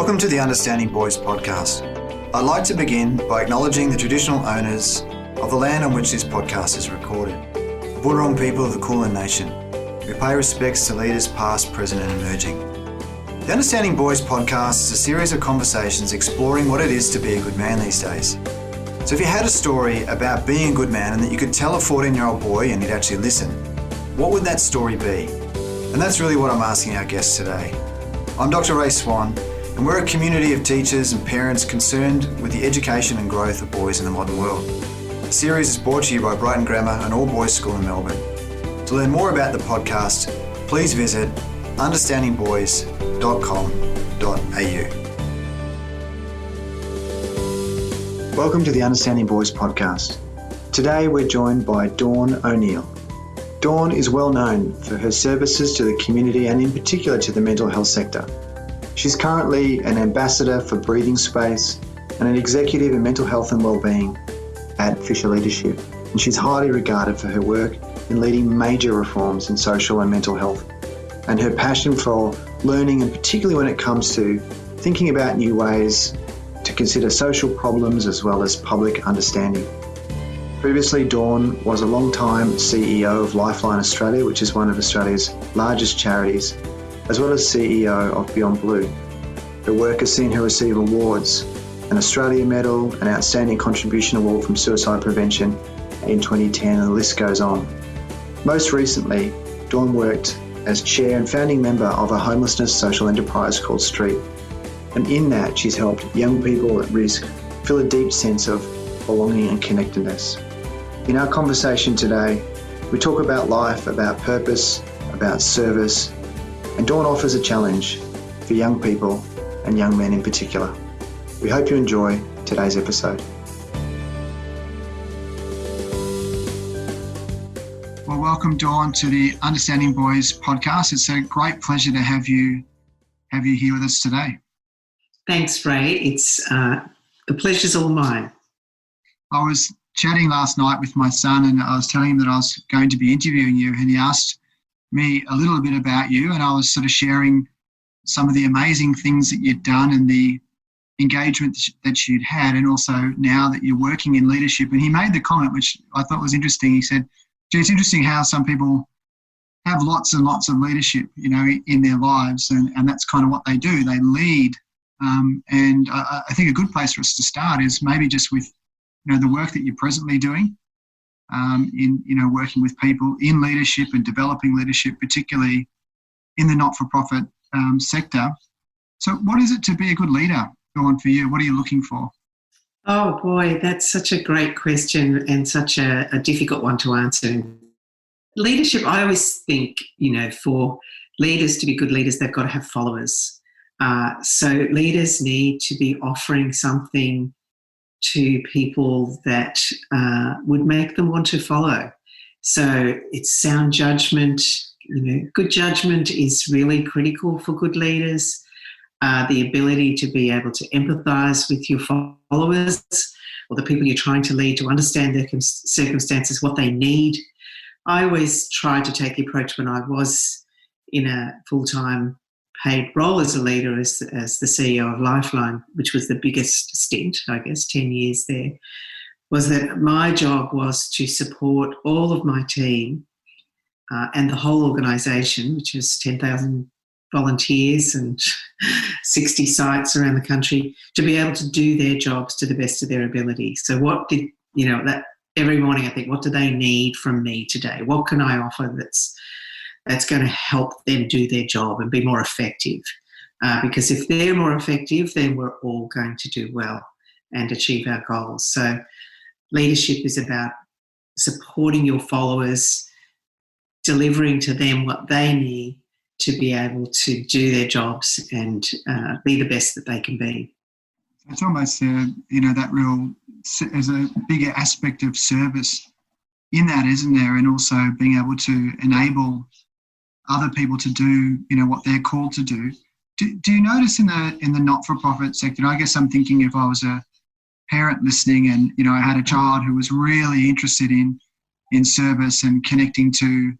Welcome to the Understanding Boys podcast. I'd like to begin by acknowledging the traditional owners of the land on which this podcast is recorded, the Boonwurrung people of the Kulin Nation. We pay respects to leaders past, present and emerging. The Understanding Boys podcast is a series of conversations exploring what it is to be a good man these days. So if you had a story about being a good man and that you could tell a 14-year-old boy and he'd actually listen, what would that story be? And that's really what I'm asking our guests today. I'm Dr. Ray Swan, and we're a community of teachers and parents concerned with the education and growth of boys in the modern world. The series is brought to you by Brighton Grammar, an all-boys school in Melbourne. To learn more about the podcast, please visit understandingboys.com.au. Welcome to the Understanding Boys podcast. Today we're joined by Dawn O'Neill. Dawn is well known for her services to the community and in particular to the mental health sector. She's currently an ambassador for Breathing Space and an executive in mental health and wellbeing at Fisher Leadership. And she's highly regarded for her work in leading major reforms in social and mental health and her passion for learning, and particularly when it comes to thinking about new ways to consider social problems as well as public understanding. Previously, Dawn was a long-time CEO of Lifeline Australia, which is one of Australia's largest charities, as well as CEO of BeyondBlue. Her work has seen her receive awards, an Australia Medal, an Outstanding Contribution Award from Suicide Prevention in 2010, and the list goes on. Most recently, Dawn worked as chair and founding member of a homelessness social enterprise called STREAT. And in that, she's helped young people at risk feel a deep sense of belonging and connectedness. In our conversation today, we talk about life, about purpose, about service, and Dawn offers a challenge for young people and young men in particular. We hope you enjoy today's episode. Well, welcome, Dawn, to the Understanding Boys podcast. It's a great pleasure to have you here with us today. Thanks, Ray. It's the pleasure's all mine. I was chatting last night with my son and I was telling him that I was going to be interviewing you, and he asked me a little bit about you, and I was sort of sharing some of the amazing things that you'd done and the engagement that you'd had, and also now that you're working in leadership. And he made the comment, which I thought was interesting. He said, "Gee, it's interesting how some people have lots and lots of leadership, in their lives, and that's kind of what they do. They lead." And I think a good place for us to start is maybe just with, the work that you're presently doing in working with people in leadership and developing leadership, particularly in the not-for-profit sector. So what is it to be a good leader, Dawn, for you? What are you looking for? Oh, boy, that's such a great question and such a difficult one to answer. Leadership, I always think, for leaders to be good leaders, they've got to have followers. So leaders need to be offering something to people that would make them want to follow. So it's sound judgment. Good judgment is really critical for good leaders. The ability to be able to empathise with your followers or the people you're trying to lead, to understand their circumstances, what they need. I always tried to take the approach when I was in a full-time paid role as a leader, as the CEO of Lifeline, which was the biggest stint, I guess, 10 years there, was that my job was to support all of my team and the whole organisation, which was 10,000 volunteers and 60 sites around the country, to be able to do their jobs to the best of their ability. So what did, that every morning I think, what do they need from me today? What can I offer that's going to help them do their job and be more effective? Because if they're more effective, then we're all going to do well and achieve our goals. So leadership is about supporting your followers, delivering to them what they need to be able to do their jobs and be the best that they can be. It's almost, that real, as a bigger aspect of service in that, isn't there? And also being able to enable other people to do, what they're called to do. Do you notice in the not-for-profit sector, I guess I'm thinking if I was a parent listening and, I had a child who was really interested in service and connecting to,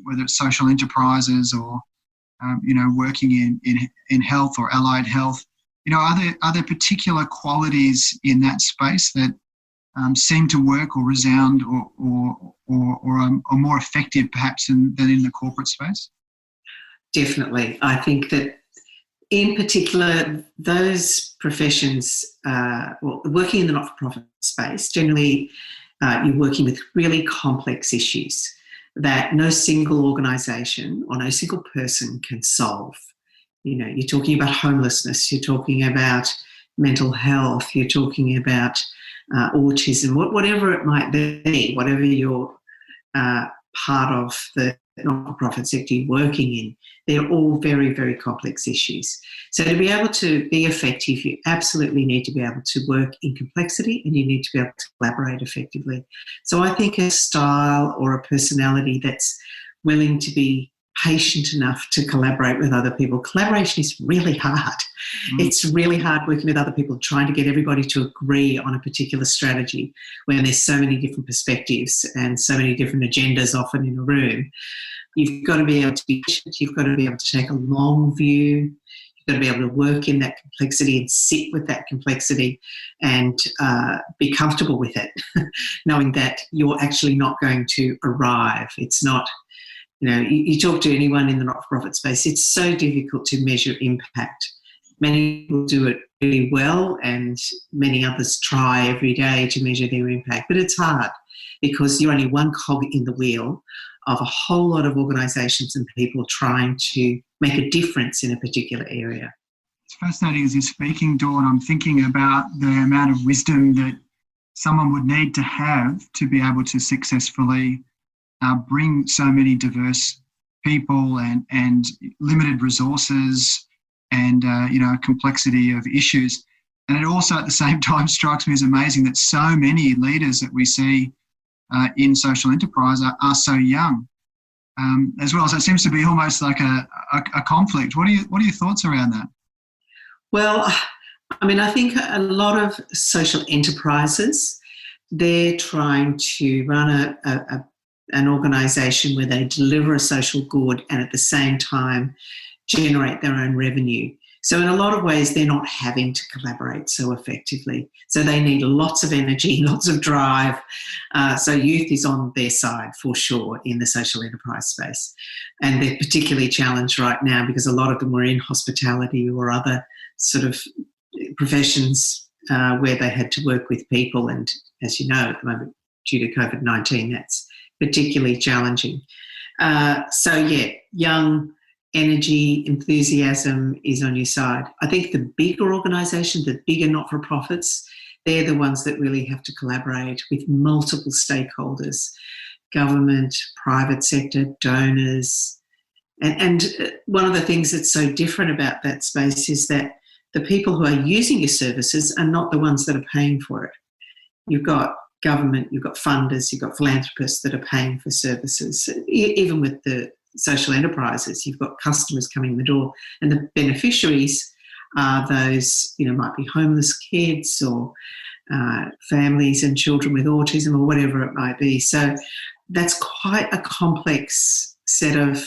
whether it's social enterprises or working in health or allied health. Are there particular qualities in that space that seem to work or resound or are more effective perhaps than in the corporate space? Definitely. I think that in particular, those professions, working in the not-for-profit space, generally you're working with really complex issues that no single organisation or no single person can solve. You're talking about homelessness, you're talking about mental health, you're talking about autism, whatever it might be, whatever your part of the not-for-profit sector you're working in, they're all very, very complex issues. So to be able to be effective, you absolutely need to be able to work in complexity and you need to be able to collaborate effectively. So I think a style or a personality that's willing to be patient enough to collaborate with other people. Collaboration is really hard. It's really hard working with other people, trying to get everybody to agree on a particular strategy when there's so many different perspectives and so many different agendas often in a room. You've got to be able to be patient. You've got to be able to take a long view. You've got to be able to work in that complexity and sit with that complexity and be comfortable with it, knowing that you're actually not going to arrive. It's not... you talk to anyone in the not-for-profit space, it's so difficult to measure impact. Many people do it really well and many others try every day to measure their impact, but it's hard because you're only one cog in the wheel of a whole lot of organisations and people trying to make a difference in a particular area. It's fascinating as you're speaking, Dawn. I'm thinking about the amount of wisdom that someone would need to have to be able to successfully bring so many diverse people and limited resources and, complexity of issues. And it also at the same time strikes me as amazing that so many leaders that we see in social enterprise are so young as well. So it seems to be almost like a conflict. What are your thoughts around that? Well, I think a lot of social enterprises, they're trying to run an organisation where they deliver a social good and at the same time generate their own revenue. So in a lot of ways, they're not having to collaborate so effectively. So they need lots of energy, lots of drive. So youth is on their side for sure in the social enterprise space. And they're particularly challenged right now because a lot of them were in hospitality or other sort of professions where they had to work with people. And as you know, at the moment, due to COVID-19, that's particularly challenging. Young energy, enthusiasm is on your side. I think the bigger organisations, the bigger not-for-profits, they're the ones that really have to collaborate with multiple stakeholders, government, private sector, donors. And one of the things that's so different about that space is that the people who are using your services are not the ones that are paying for it. You've got government, you've got funders, you've got philanthropists that are paying for services. Even with the social enterprises, you've got customers coming in the door, and the beneficiaries are those, might be homeless kids or families and children with autism or whatever it might be. So that's quite a complex set of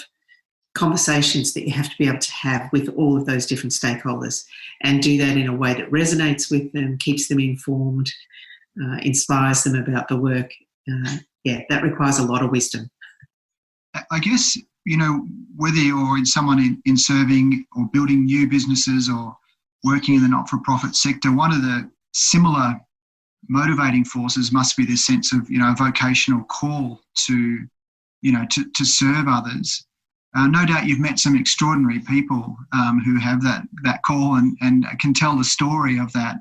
conversations that you have to be able to have with all of those different stakeholders and do that in a way that resonates with them, keeps them informed, inspires them about the work. That requires a lot of wisdom. I guess, whether you're in serving or building new businesses or working in the not-for-profit sector, one of the similar motivating forces must be this sense of, vocational call to serve others. No doubt you've met some extraordinary people who have that call and can tell the story of that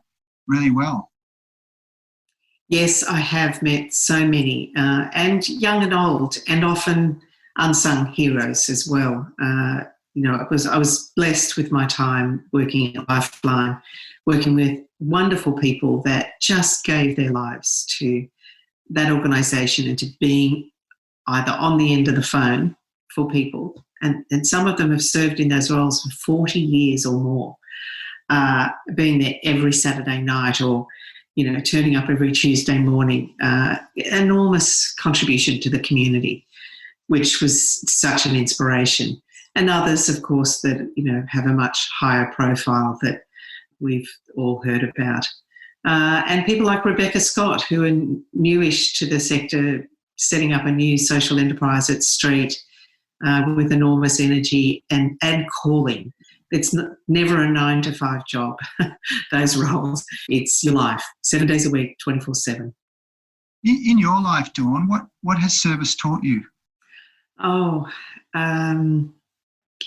really well. Yes, I have met so many, and young and old, and often unsung heroes as well. I was blessed with my time working at Lifeline, working with wonderful people that just gave their lives to that organisation and to being either on the end of the phone for people, and some of them have served in those roles for 40 years or more, being there every Saturday night or turning up every Tuesday morning. Enormous contribution to the community, which was such an inspiration. And others, of course, that, have a much higher profile that we've all heard about. And people like Rebecca Scott, who are newish to the sector, setting up a new social enterprise at STREAT with enormous energy and calling. It's never a 9-to-5 job, those roles. It's your life, 7 days a week, 24/7. In your life, Dawn, what has service taught you?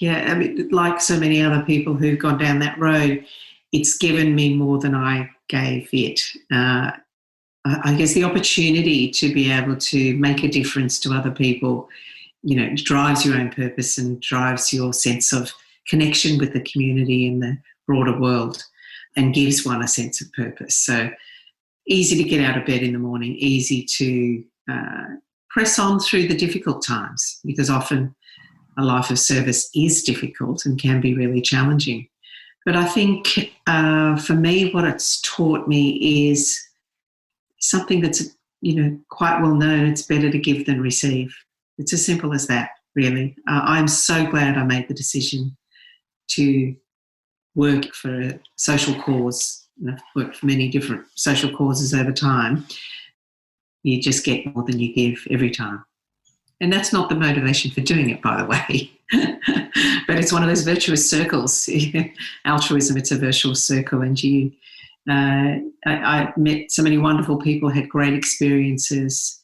Yeah, like so many other people who've gone down that road, it's given me more than I gave it. I guess the opportunity to be able to make a difference to other people, drives your own purpose and drives your sense of connection with the community and the broader world, and gives one a sense of purpose. So easy to get out of bed in the morning, easy to press on through the difficult times, because often a life of service is difficult and can be really challenging. But I think for me, what it's taught me is something that's, quite well known. It's better to give than receive. It's as simple as that, really. I'm so glad I made the decision to work for a social cause. I've worked for many different social causes over time. You just get more than you give every time. And that's not the motivation for doing it, by the way. But it's one of those virtuous circles. Altruism, it's a virtuous circle. And I met so many wonderful people, had great experiences,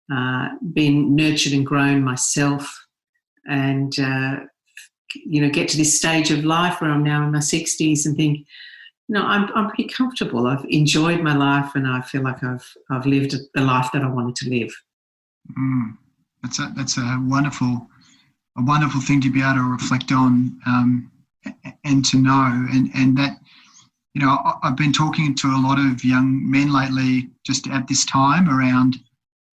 been nurtured and grown myself, and, get to this stage of life where I'm now in my 60s and think, I'm pretty comfortable. I've enjoyed my life and I feel like I've lived the life that I wanted to live. That's a wonderful thing to be able to reflect on and to know, and that, I've been talking to a lot of young men lately just at this time around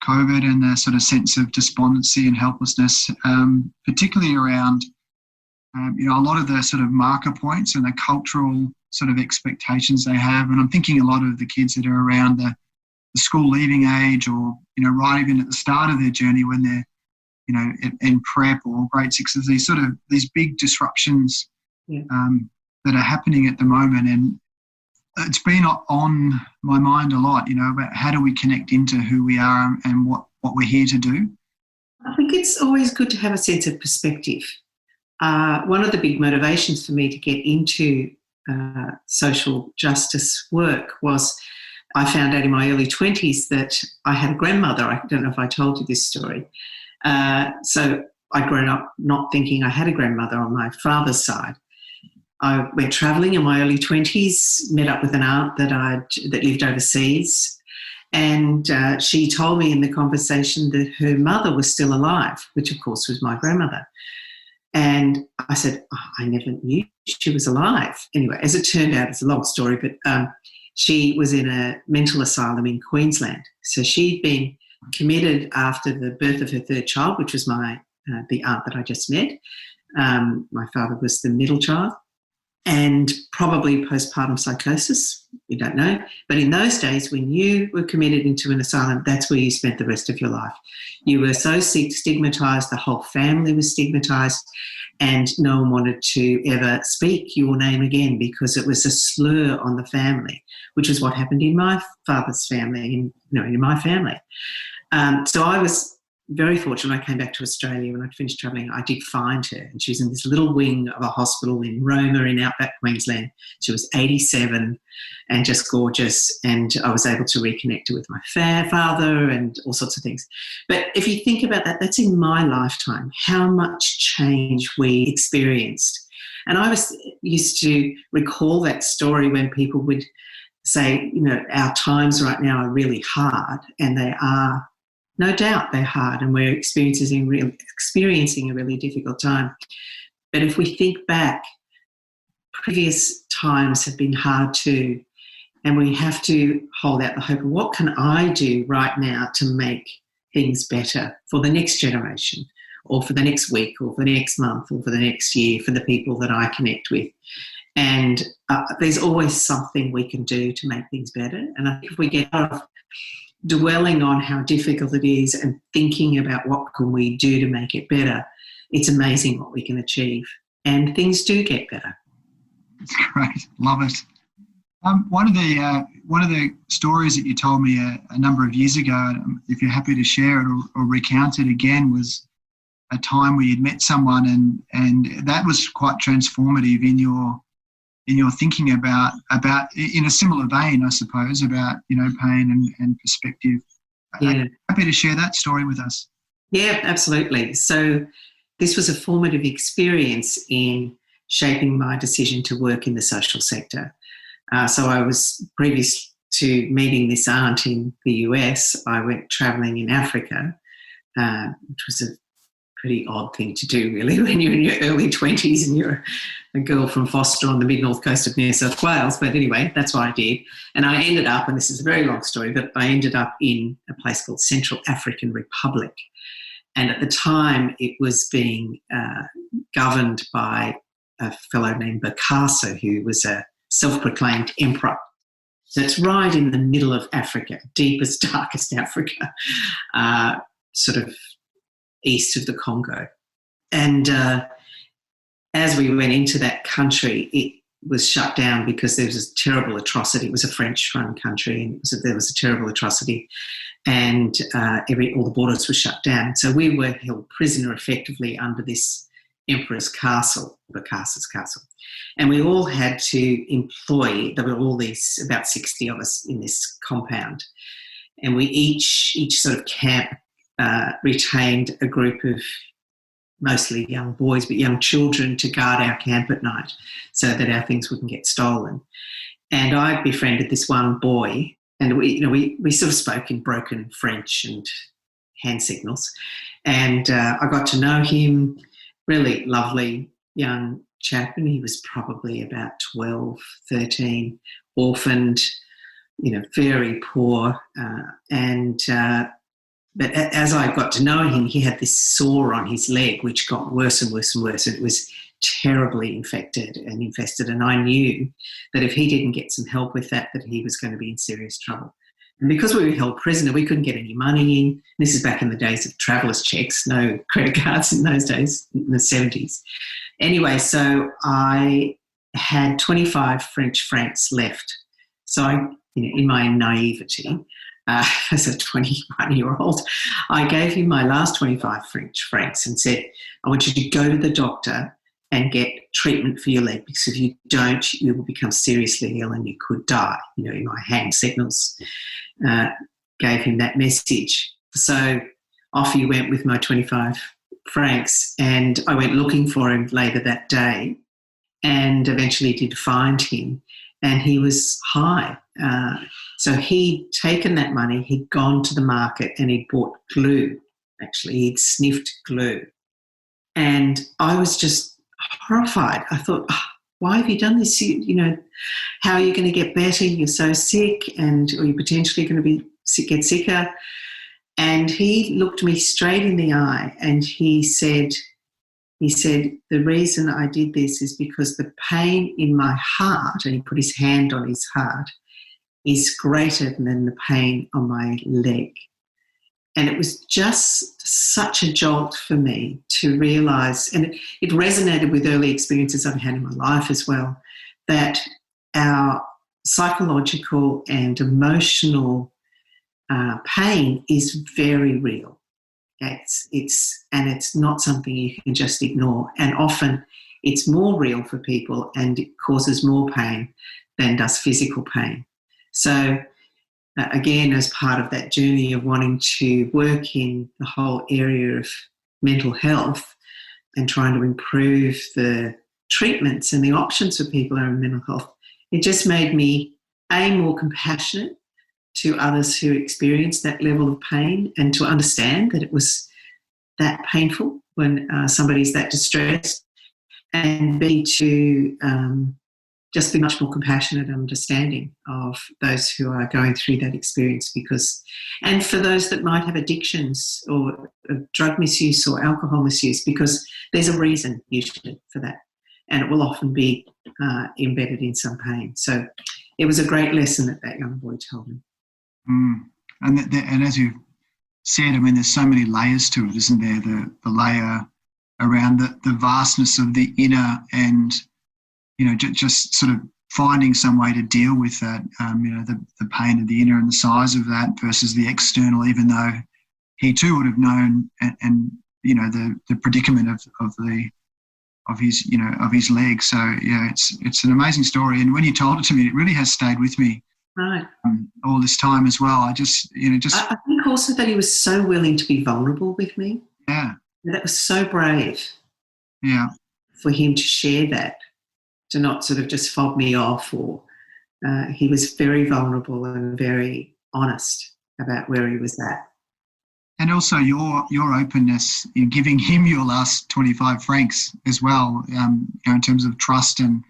COVID and the sort of sense of despondency and helplessness, particularly around, a lot of the sort of marker points and the cultural sort of expectations they have. And I'm thinking a lot of the kids that are around the school leaving age, or, right even at the start of their journey when they're, in prep or grade sixes, these big disruptions that are happening at the moment. And it's been on my mind a lot, about how do we connect into who we are and what we're here to do. I think it's always good to have a sense of perspective. One of the big motivations for me to get into social justice work was I found out in my early 20s that I had a grandmother. I don't know if I told you this story. So I'd grown up not thinking I had a grandmother on my father's side. I went travelling in my early 20s, met up with an aunt that lived overseas, and she told me in the conversation that her mother was still alive, which of course was my grandmother. And I said, I never knew she was alive. Anyway, as it turned out, it's a long story, but she was in a mental asylum in Queensland. So she'd been committed after the birth of her third child, which was the aunt that I just met. My father was the middle child, and probably postpartum psychosis. We don't know. But in those days, when you were committed into an asylum, that's where you spent the rest of your life. You were so stigmatised, the whole family was stigmatised, and no one wanted to ever speak your name again because it was a slur on the family, which is what happened in my father's family, in my family. So I was very fortunate. I came back to Australia when I'd finished travelling. I did find her, and she was in this little wing of a hospital in Roma in outback Queensland. She was 87 and just gorgeous, and I was able to reconnect her with my father and all sorts of things. But if you think about that, that's in my lifetime, how much change we experienced. And I used to recall that story when people would say, our times right now are really hard, and they are. No doubt they're hard, and we're experiencing a really difficult time. But if we think back, previous times have been hard too, and we have to hold out the hope of what can I do right now to make things better for the next generation, or for the next week, or for the next month, or for the next year, for the people that I connect with. And there's always something we can do to make things better. And I think if we get out of dwelling on how difficult it is and thinking about what can we do to make it better, it's amazing what we can achieve, and things do get better. That's great. Love it. One of the stories that you told me a number of years ago, if you're happy to share it or recount it again, was a time where you'd met someone and that was quite transformative in your thinking about in a similar vein, I suppose, about, pain and perspective. Yeah. Happy to share that story with us. Yeah, absolutely. So this was a formative experience in shaping my decision to work in the social sector. So I was, previous to meeting this aunt in the US, I went travelling in Africa, which was a pretty odd thing to do, really, when you're in your early 20s and you're a girl from Foster on the mid-north coast of New South Wales. But anyway, that's what I did. And I ended up, and this is a very long story, but I ended up in a place called Central African Republic. And at the time, it was being governed by a fellow named Bokassa, who was a self-proclaimed emperor. So it's right in the middle of Africa, deepest, darkest Africa, sort of east of the Congo. And as we went into that country, it was shut down because there was a terrible atrocity. It was a French-run country, and there was a terrible atrocity, and all the borders were shut down. So we were held prisoner effectively under this emperor's castle, Bokassa's castle. And we all had to employ, there were all these, about 60 of us in this compound, and we each sort of camp retained a group of mostly young boys, but young children to guard our camp at night so that our things wouldn't get stolen. And I befriended this one boy, and we sort of spoke in broken French and hand signals. And I got to know him, really lovely young chap, and he was probably about 12, 13, orphaned, very poor. But as I got to know him, he had this sore on his leg, which got worse and worse and worse. And it was terribly infested. And I knew that if he didn't get some help with that he was going to be in serious trouble. And because we were held prisoner, we couldn't get any money in. This is back in the days of traveller's checks, no credit cards in those days, in the 70s. Anyway, so I had 25 French francs left. So I, in my naivety, as a 21-year-old, I gave him my last 25 French francs and said, I want you to go to the doctor and get treatment for your leg, because if you don't, you will become seriously ill and you could die. In my hand signals, gave him that message. So off he went with my 25 francs, and I went looking for him later that day and eventually did find him, and he was high. So he'd taken that money, he'd gone to the market and he'd bought glue. Actually, he'd sniffed glue. And I was just horrified. I thought, why have you done this? How are you going to get better? You're so sick, or you're potentially going to get sicker. And he looked me straight in the eye and he said, the reason I did this is because the pain in my heart, and he put his hand on his heart, is greater than the pain on my leg. And it was just such a jolt for me to realise, and it resonated with early experiences I've had in my life as well, that our psychological and emotional pain is very real. It's not something you can just ignore. And often it's more real for people and it causes more pain than does physical pain. So again, as part of that journey of wanting to work in the whole area of mental health and trying to improve the treatments and the options for people who are in mental health, it just made me, more compassionate to others who experience that level of pain, and to understand that it was that painful when somebody's that distressed, and B, to just be much more compassionate and understanding of those who are going through that experience, and for those that might have addictions or drug misuse or alcohol misuse, because there's a reason usually for that, and it will often be embedded in some pain. So it was a great lesson that young boy told me. And as you said, there's so many layers to it, isn't there? The layer around the vastness of the inner and, just sort of finding some way to deal with that, the pain of the inner and the size of that versus the external, even though he too would have known and the predicament of his leg. So yeah, it's an amazing story. And when you told it to me, it really has stayed with me. Right. All this time as well. I think also that he was so willing to be vulnerable with me. Yeah. That was so brave. Yeah. For him to share that, to not sort of just fob me off, or he was very vulnerable and very honest about where he was at. And also your openness in giving him your last 25 francs as well, in terms of trust and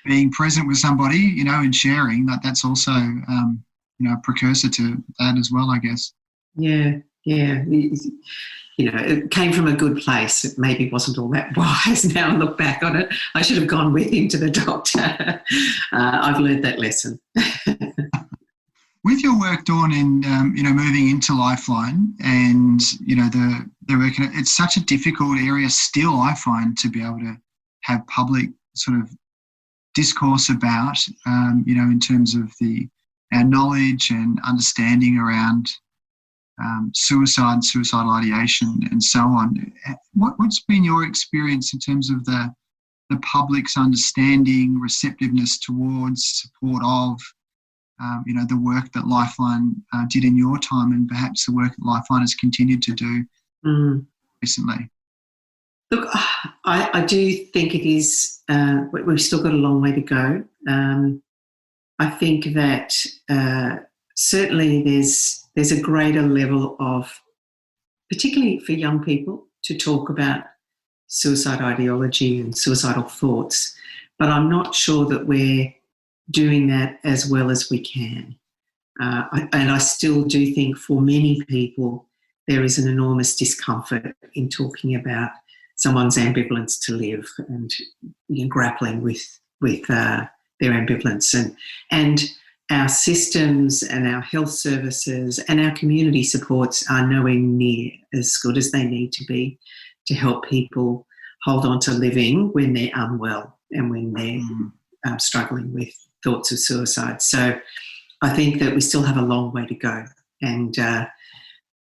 being present with somebody, and sharing that's also, a precursor to that as well, I guess. Yeah. It came from a good place. It maybe wasn't all that wise now I look back on it. I should have gone with him to the doctor. I've learned that lesson. With your work, Dawn, in moving into Lifeline and the work, it's such a difficult area still, I find, to be able to have public sort of discourse about, in terms of our knowledge and understanding around suicide, suicidal ideation, and so on. What's been your experience in terms of the public's understanding, receptiveness towards, support of, the work that Lifeline did in your time, and perhaps the work that Lifeline has continued to do recently? Look, I do think it is, we've still got a long way to go. I think that certainly there's a greater level of, particularly for young people, to talk about suicide ideology and suicidal thoughts, but I'm not sure that we're doing that as well as we can. And I still do think for many people there is an enormous discomfort in talking about someone's ambivalence to live and grappling with their ambivalence. And our systems and our health services and our community supports are nowhere near as good as they need to be to help people hold on to living when they're unwell and when they're struggling with thoughts of suicide. So I think that we still have a long way to go, and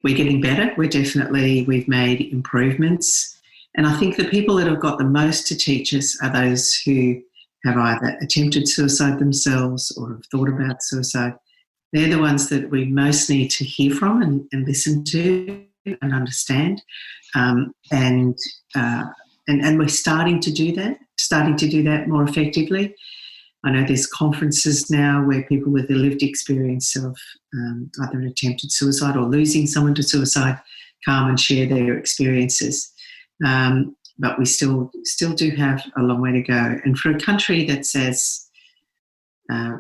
we're getting better. We've made improvements. And I think the people that have got the most to teach us are those who have either attempted suicide themselves or have thought about suicide. They're the ones that we most need to hear from and listen to and understand. And we're starting to do that more effectively. I know there's conferences now where people with a lived experience of either an attempted suicide or losing someone to suicide come and share their experiences. But we still do have a long way to go. And for a country that's as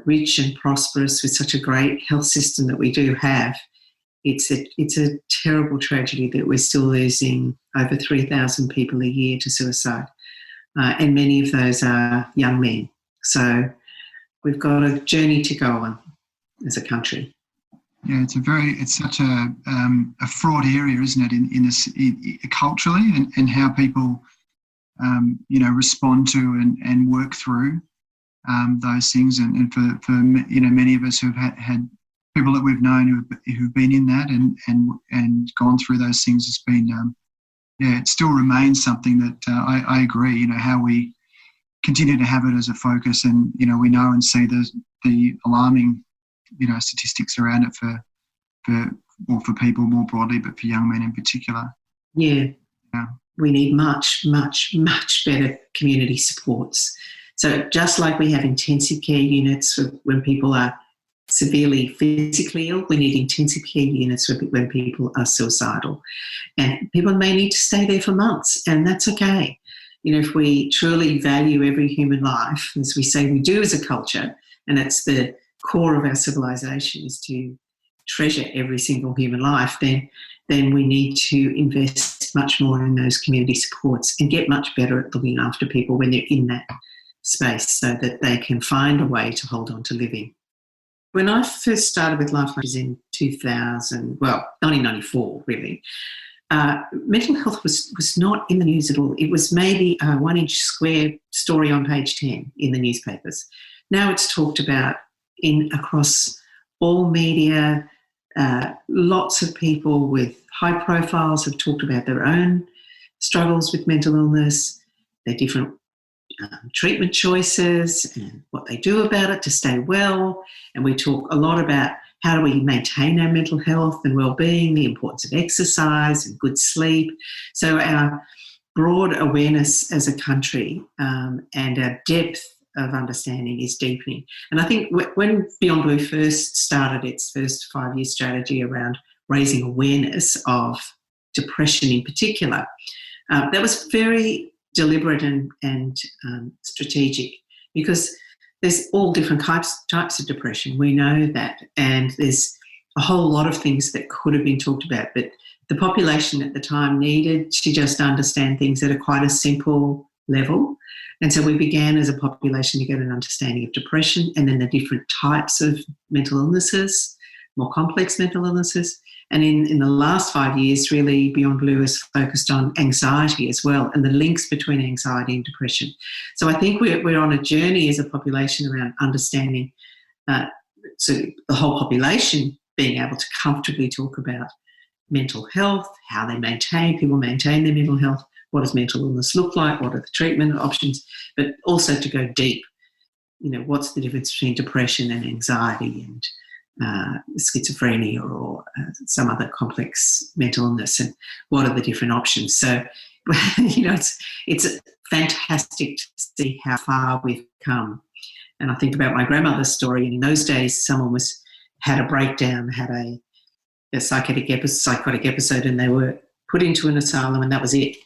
rich and prosperous with such a great health system that we do have, it's a terrible tragedy that we're still losing over 3,000 people a year to suicide. And many of those are young men. So we've got a journey to go on as a country. Yeah, it's such a fraught area, isn't it, in this culturally, and how people, respond to and work through those things. And for many of us who've had people that we've known who've been in that and gone through those things, it's been, it still remains something that I agree, how we continue to have it as a focus, and, we know and see the alarming statistics around it for people more broadly, but for young men in particular. Yeah. We need much, much, much better community supports. So just like we have intensive care units for when people are severely physically ill, we need intensive care units for when people are suicidal. And people may need to stay there for months, and that's okay. If we truly value every human life, as we say we do as a culture, and it's the core of our civilization is to treasure every single human life, then we need to invest much more in those community supports and get much better at looking after people when they're in that space so that they can find a way to hold on to living. When I first started with Lifeline in 1994, really, mental health was not in the news at all. It was maybe a 1-inch square story on page 10 in the newspapers. Now it's talked about across all media. Lots of people with high profiles have talked about their own struggles with mental illness, their different treatment choices and what they do about it to stay well. And we talk a lot about how do we maintain our mental health and well-being, the importance of exercise and good sleep. So our broad awareness as a country and our depth of understanding is deepening. And I think when BeyondBlue first started its first 5-year strategy around raising awareness of depression in particular, that was very deliberate and strategic, because there's all different types of depression. We know that, and there's a whole lot of things that could have been talked about, but the population at the time needed to just understand things at a quite a simple level. And so we began as a population to get an understanding of depression and then the different types of mental illnesses, more complex mental illnesses. And in the last 5 years, really, BeyondBlue has focused on anxiety as well and the links between anxiety and depression. So I think we're on a journey as a population around understanding so the whole population being able to comfortably talk about mental health, how people maintain their mental health, what does mental illness look like, what are the treatment options, but also to go deep. What's the difference between depression and anxiety and schizophrenia or some other complex mental illness, and what are the different options? So, it's fantastic to see how far we've come. And I think about my grandmother's story, and in those days, someone had a breakdown, had a psychotic episode, and they were put into an asylum, and that was it.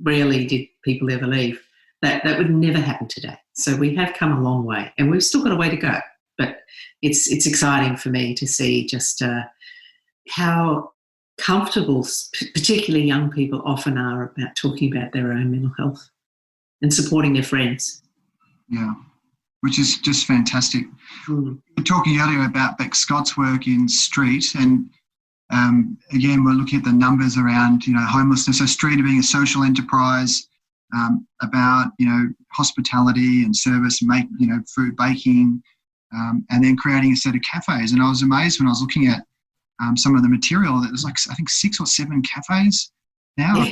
Rarely did people ever leave. That would never happen today. So we have come a long way, and we've still got a way to go. But it's exciting for me to see just how comfortable, particularly young people, often are about talking about their own mental health and supporting their friends. Yeah, which is just fantastic. We were talking earlier about Beck Scott's work in STREAT, and again, we're looking at the numbers around, homelessness. So STREAT being a social enterprise about, hospitality and service, food baking, and then creating a set of cafes. And I was amazed when I was looking at some of the material that there's I think 6 or 7 cafes now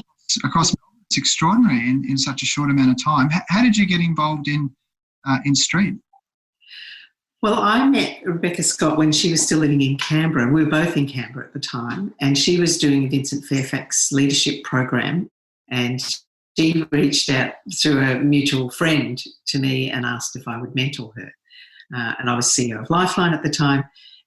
across Melbourne. It's extraordinary in such a short amount of time. How did you get involved in STREAT? Well, I met Rebecca Scott when she was still living in Canberra. We were both in Canberra at the time, and she was doing a Vincent Fairfax leadership program, and she reached out through a mutual friend to me and asked if I would mentor her. And I was CEO of Lifeline at the time,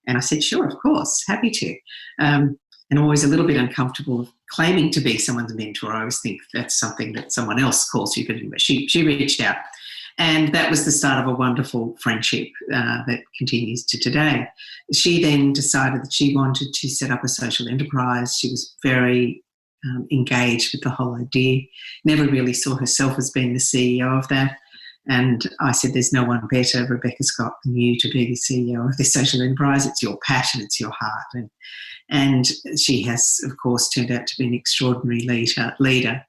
and I said, sure, of course, happy to. And I'm always a little bit uncomfortable claiming to be someone's mentor. I always think that's something that someone else calls you, but anyway, she reached out. And that was the start of a wonderful friendship that continues to today. She then decided that she wanted to set up a social enterprise. She was very engaged with the whole idea, never really saw herself as being the CEO of that. And I said, there's no one better, Rebecca Scott, than you to be the CEO of this social enterprise. It's your passion, it's your heart. And she has, of course, turned out to be an extraordinary leader.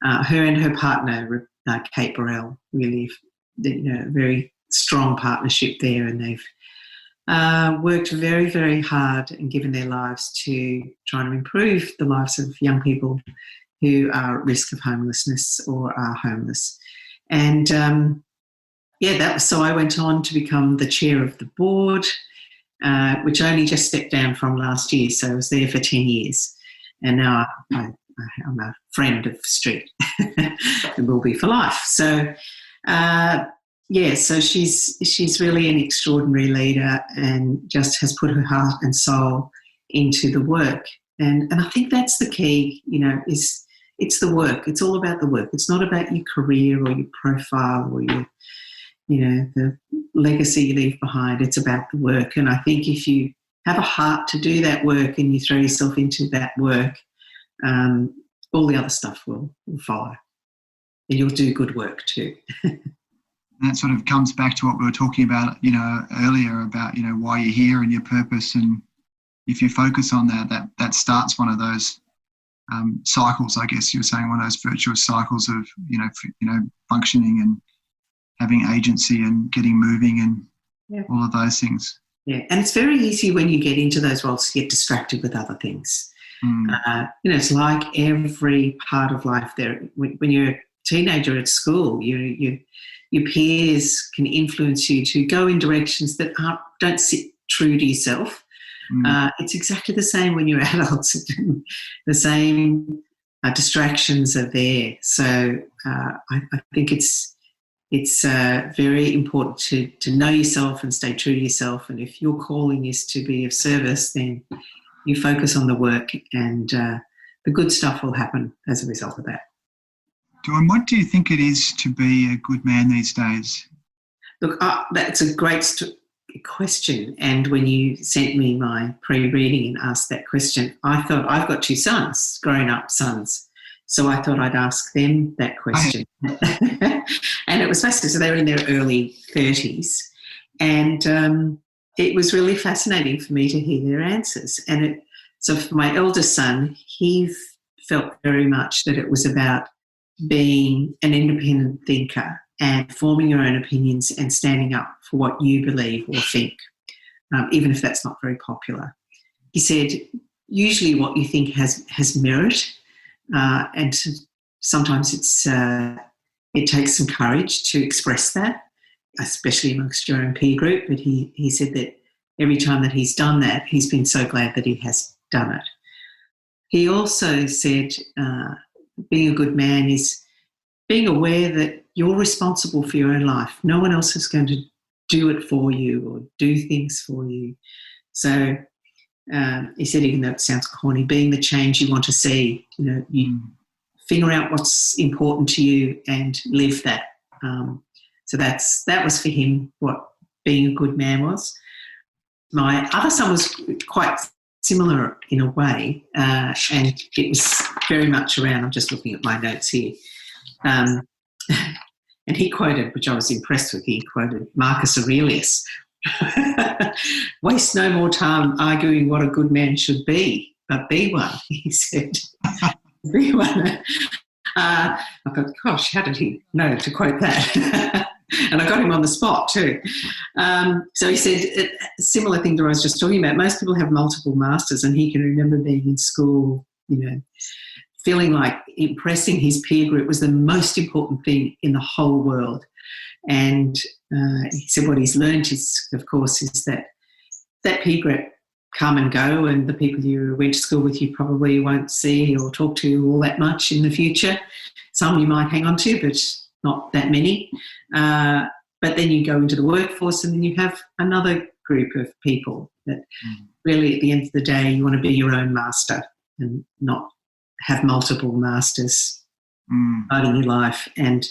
Her and her partner, Kate Burrell, really, a very strong partnership there, and they've worked very, very hard and given their lives to trying to improve the lives of young people who are at risk of homelessness or are homeless. And so I went on to become the chair of the board, which I only just stepped down from last year. So I was there for 10 years, and now I'm a friend of STREAT and will be for life. So, so she's really an extraordinary leader and just has put her heart and soul into the work. And I think that's the key, is it's the work. It's all about the work. It's not about your career or your profile or your, the legacy you leave behind. It's about the work. And I think if you have a heart to do that work and you throw yourself into that work, all the other stuff will follow. And you'll do good work too. And that sort of comes back to what we were talking about, earlier about, why you're here and your purpose and, if you focus on that starts one of those cycles, I guess you were saying, one of those virtuous cycles of, functioning and having agency and getting moving and all of those things. Yeah, and it's very easy when you get into those roles to get distracted with other things. It's like every part of life there. When you're a teenager at school, your peers can influence you to go in directions that don't sit true to yourself. It's exactly the same when you're adults. The same distractions are there. So I think it's very important to know yourself and stay true to yourself. And if your calling is to be of service, then you focus on the work, and the good stuff will happen as a result of that. Dawn, what do you think it is to be a good man these days? Look, that's a great question. And when you sent me my pre-reading and asked that question, I thought, I've got 2 sons, grown-up sons. So I thought I'd ask them that question. And it was fascinating. So they were in their early 30s. And it was really fascinating for me to hear their answers. And so for my eldest son, he felt very much that it was about being an independent thinker and forming your own opinions and standing up for what you believe or think, even if that's not very popular. He said, usually what you think has merit, and sometimes it takes some courage to express that, especially amongst your own peer group. But he said that every time that he's done that, he's been so glad that he has done it. He also said being a good man is being aware that you're responsible for your own life. No one else is going to do it for you or do things for you. So he said, even though it sounds corny, being the change you want to see, you figure out what's important to you and live that. So that was for him what being a good man was. My other son was quite similar in a way, and it was very much around, I'm just looking at my notes here, and he quoted, which I was impressed with, he quoted Marcus Aurelius, waste no more time arguing what a good man should be, but be one, he said. Be one. I thought, gosh, how did he know to quote that? And I got him on the spot too. So he said a similar thing to what I was just talking about. Most people have multiple masters, and he can remember being in school, feeling like impressing his peer group was the most important thing in the whole world. And he said what he's learned is, of course, is that peer group come and go, and the people you went to school with you probably won't see or talk to all that much in the future. Some you might hang on to, but not that many. But then you go into the workforce, and then you have another group of people that really at the end of the day you want to be your own master and not have multiple masters guiding your life, and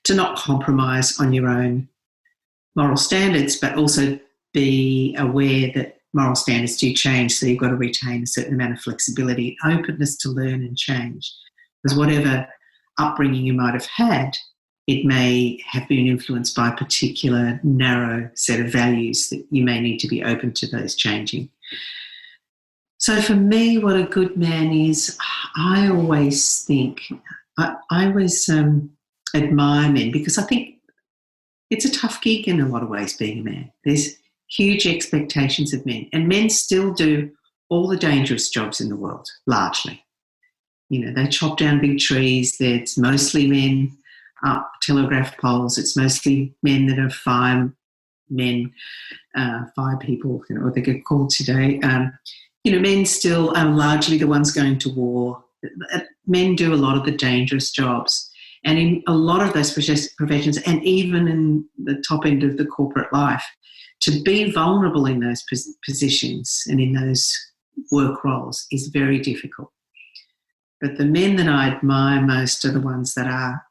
to not compromise on your own moral standards, but also be aware that moral standards do change, so you've got to retain a certain amount of flexibility, openness to learn and change. Because whatever upbringing you might have had, it may have been influenced by a particular narrow set of values that you may need to be open to those changing. So for me, what a good man is, I always think, I always admire men, because I think it's a tough gig in a lot of ways being a man. There's huge expectations of men, and men still do all the dangerous jobs in the world, largely. They chop down big trees. It's mostly men up telegraph poles. It's mostly men that are fire people, what they get called today. Men still are largely the ones going to war. Men do a lot of the dangerous jobs. And in a lot of those professions, and even in the top end of the corporate life, to be vulnerable in those positions and in those work roles is very difficult. But the men that I admire most are the ones that are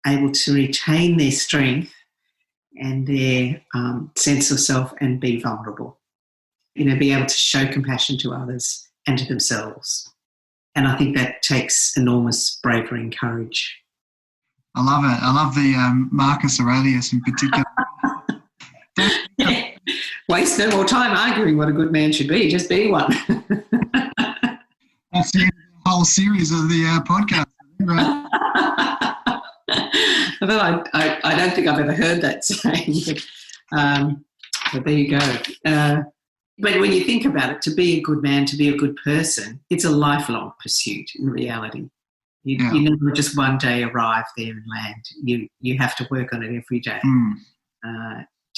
able to retain their strength and their sense of self and be vulnerable. Be able to show compassion to others and to themselves. And I think that takes enormous bravery and courage. I love it. I love the Marcus Aurelius in particular. Yeah. waste no more time arguing what a good man should be. Just be one. That's the end of the whole series of the podcast. Right? Although I don't think I've ever heard that saying, but there you go. But when you think about it, to be a good man, to be a good person, it's a lifelong pursuit in reality. You never just one day arrive there and land. You have to work on it every day.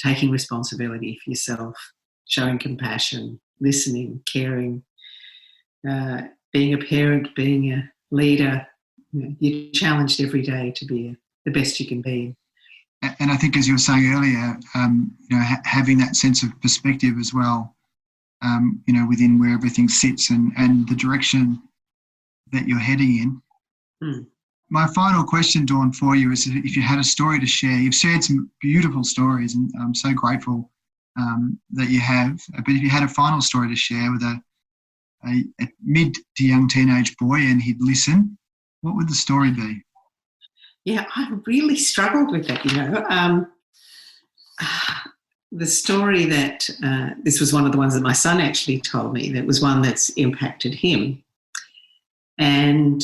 Taking responsibility for yourself, showing compassion, listening, caring, being a parent, being a leader. You're challenged every day to be the best you can be. And I think, as you were saying earlier, having that sense of perspective as well, within where everything sits and the direction that you're heading in. My final question, Dawn, for you is if you had a story to share. You've shared some beautiful stories, and I'm so grateful that you have. But if you had a final story to share with a mid to young teenage boy and he'd listen, what would the story be? Yeah, I really struggled with that, The story that, this was one of the ones that my son actually told me, that was one that's impacted him. And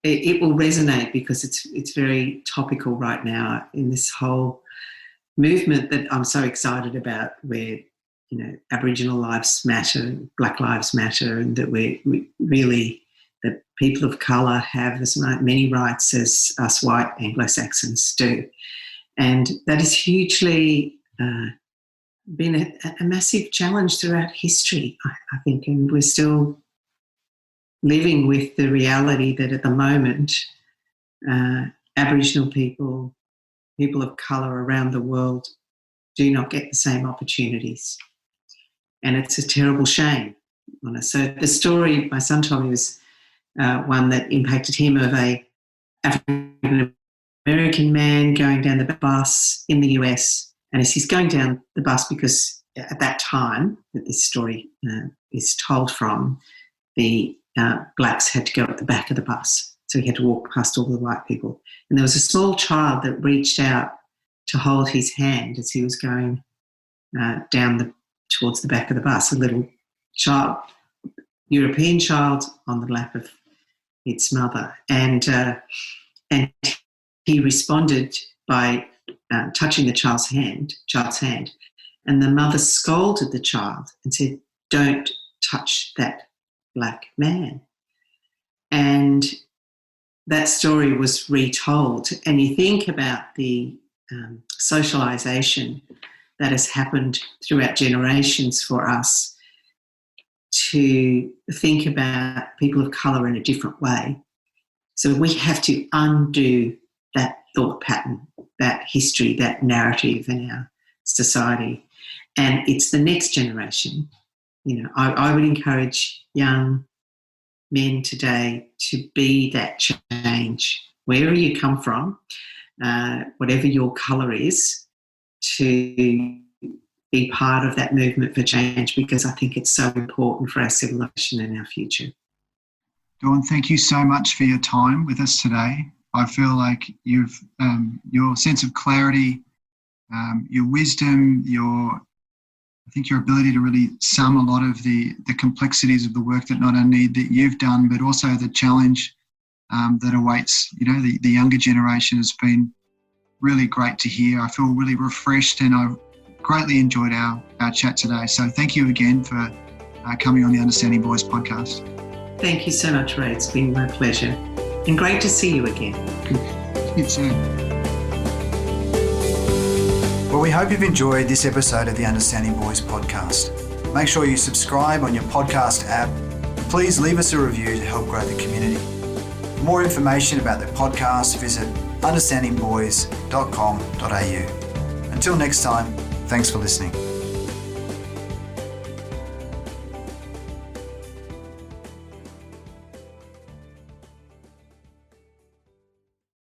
it will resonate because it's very topical right now in this whole movement that I'm so excited about, where, Aboriginal lives matter, Black lives matter, and that we really, that people of colour have as many rights as us white Anglo-Saxons do. And that has hugely been a massive challenge throughout history, I think, and we're still living with the reality that at the moment Aboriginal people of colour around the world do not get the same opportunities. And it's a terrible shame. So the story my son told me was one that impacted him, of a African-American man going down the bus in the US. And as he's going down the bus, because at that time that this story is told from, the blacks had to go at the back of the bus. So he had to walk past all the white people. And there was a small child that reached out to hold his hand as he was going towards the back of the bus, a little child, European child on the lap of its mother. And he responded by touching the child's hand. And the mother scolded the child and said, "Don't touch that black man." And that story was retold. And you think about the socialisation that has happened throughout generations for us to think about people of colour in a different way. So we have to undo that thought pattern, that history, that narrative in our society. And it's the next generation. I would encourage young men today to be that change, wherever you come from, whatever your colour is, to be part of that movement for change, because I think it's so important for our civilization and our future. Dawn, thank you so much for your time with us today. I feel like you've your sense of clarity, your wisdom, your ability to really sum a lot of the complexities of the work that not only that you've done, but also the challenge that awaits, the younger generation has been really great to hear. I feel really refreshed, and I've greatly enjoyed our chat today. So thank you again for coming on the Understanding Boys podcast. Thank you so much, Ray. It's been my pleasure. And great to see you again. You too. Well, we hope you've enjoyed this episode of the Understanding Boys podcast. Make sure you subscribe on your podcast app. Please leave us a review to help grow the community. For more information about the podcast, visit understandingboys.com.au. Until next time, thanks for listening.